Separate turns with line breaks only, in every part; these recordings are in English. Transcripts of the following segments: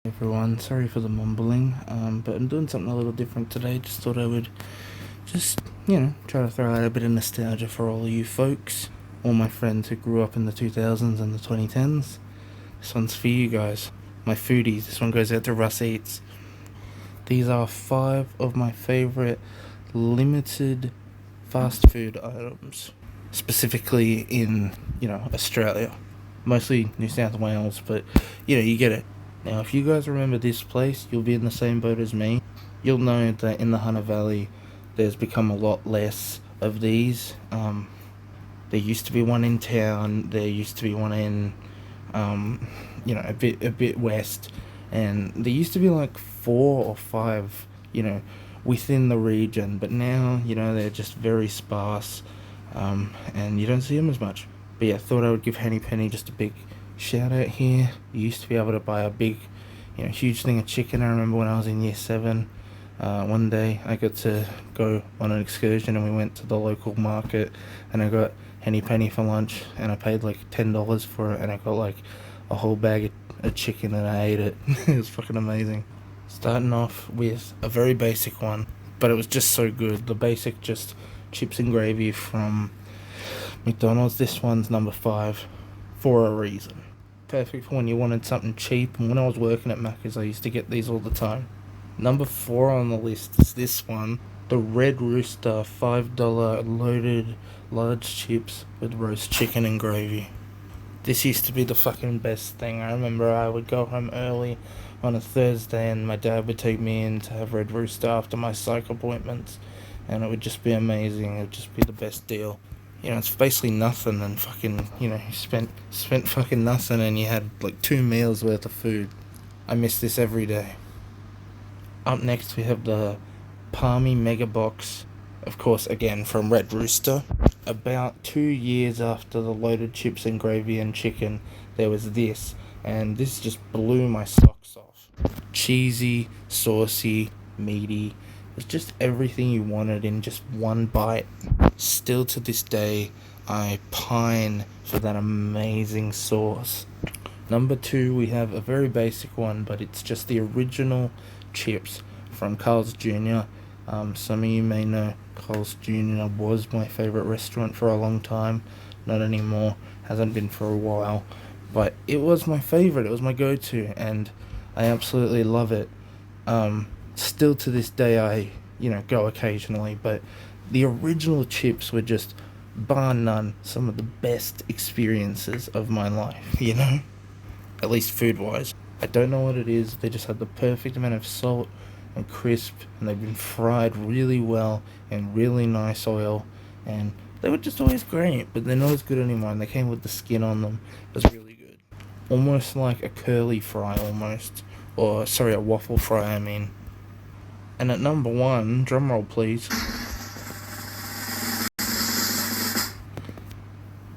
Everyone, sorry for the mumbling, but I'm doing something a little different today. Just thought I would try to throw out a bit of nostalgia for all you folks, all my friends who grew up in the 2000s and the 2010s. This one's for you guys, my foodies. This one goes out to Russ Eats. These are 5 of my favourite limited fast food items, specifically in, Australia. Mostly New South Wales, but, you get it. Now, if you guys remember this place, you'll be in the same boat as me. You'll know that in the Hunter Valley, there's become a lot less of these. There used to be one in town. There used to be one in, a bit west, and there used to be like 4 or 5, within the region. But now, they're just very sparse, and you don't see them as much. But yeah, I thought I would give Henny Penny just a big shout out here. You used to be able to buy a big, huge thing of chicken. I remember when I was in year 7, one day I got to go on an excursion and we went to the local market and I got Henny Penny for lunch and I paid like $10 for it and I got like a whole bag of chicken and I ate it. It was fucking amazing. Starting off with a very basic one, but it was just so good. The basic just chips and gravy from McDonald's. This one's number 5 for a reason. Perfect for when you wanted something cheap, and when I was working at Macca's I used to get these all the time. Number 4 on the list is this one, the Red Rooster $5 loaded large chips with roast chicken and gravy. This used to be the fucking best thing. I remember I would go home early on a Thursday and my dad would take me in to have Red Rooster after my psych appointments, and it would just be amazing. It would just be the best deal. It's basically nothing, and fucking, you spent fucking nothing, and you had like 2 meals worth of food. I miss this every day. Up next, we have the Palmy Mega Box, of course, again from Red Rooster. About 2 years after the loaded chips and gravy and chicken, there was this, and this just blew my socks off. Cheesy, saucy, meaty. It's just everything you wanted in just one bite. Still to this day, I pine for that amazing sauce. Number 2, we have a very basic one, but it's just the original chips from Carl's Jr. Some of you may know Carl's Jr. was my favourite restaurant for a long time. Not anymore, hasn't been for a while. But it was my favourite, it was my go-to, and I absolutely love it. Still to this day I, go occasionally, but the original chips were just, bar none, some of the best experiences of my life, At least food-wise. I don't know what it is, they just had the perfect amount of salt and crisp, and they've been fried really well in really nice oil, and they were just always great, but they're not as good anymore, and they came with the skin on them. It was really good. Almost like a curly fry, almost. Or, sorry, a waffle fry, I mean. And at number 1, drumroll please,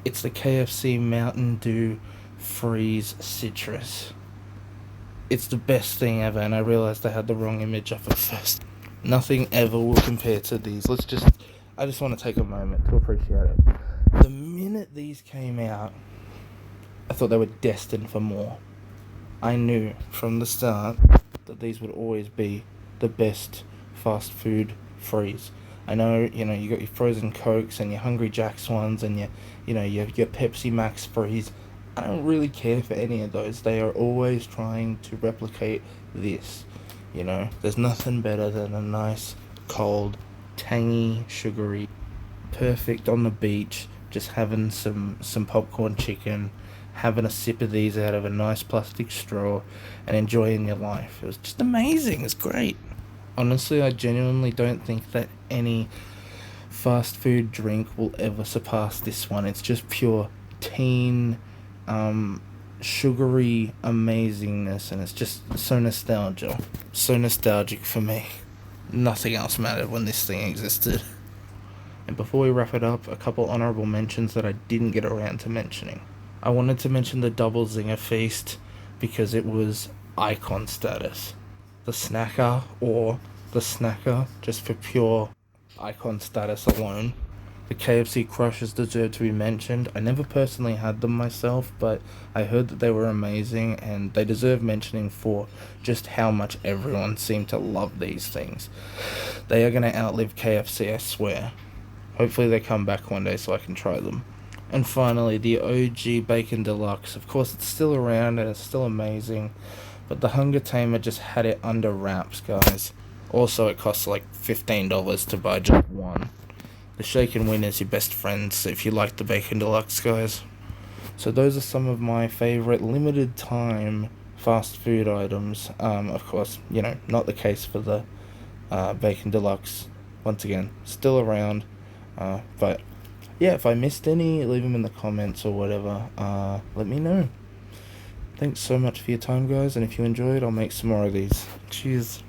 it's the KFC Mountain Dew Freeze Citrus. It's the best thing ever, and I realised I had the wrong image up at first. Nothing ever will compare to these. I just want to take a moment to appreciate it. The minute these came out, I thought they were destined for more. I knew from the start that these would always be the best fast food freeze. I know, you got your frozen Cokes and your Hungry Jack's ones and your Pepsi Max freeze. I don't really care for any of those. They are always trying to replicate this. There's nothing better than a nice, cold, tangy, sugary, perfect on the beach, just having some popcorn chicken, having a sip of these out of a nice plastic straw, and enjoying your life. It was just amazing. It's great. Honestly, I genuinely don't think that any fast food drink will ever surpass this one. It's just pure teen, sugary amazingness, and it's just so nostalgic for me. Nothing else mattered when this thing existed. And before we wrap it up, a couple honourable mentions that I didn't get around to mentioning. I wanted to mention the Double Zinger Feast because it was icon status. The Snacker, or the Snacker, just for pure icon status alone. The KFC Crushers deserve to be mentioned. I never personally had them myself, but I heard that they were amazing, and they deserve mentioning for just how much everyone seemed to love these things. They are going to outlive KFC, I swear. Hopefully they come back one day so I can try them. And finally, the OG Bacon Deluxe. Of course, it's still around and it's still amazing, but the Hunger Tamer just had it under wraps, guys. Also, it costs like $15 to buy just one. The shake and win is your best friend, so if you like the Bacon Deluxe, guys. So those are some of my favourite limited time fast food items. Of course, not the case for the Bacon Deluxe. Once again, still around. But yeah, if I missed any, leave them in the comments or whatever. Let me know. Thanks so much for your time, guys, and if you enjoyed, I'll make some more of these. Cheers.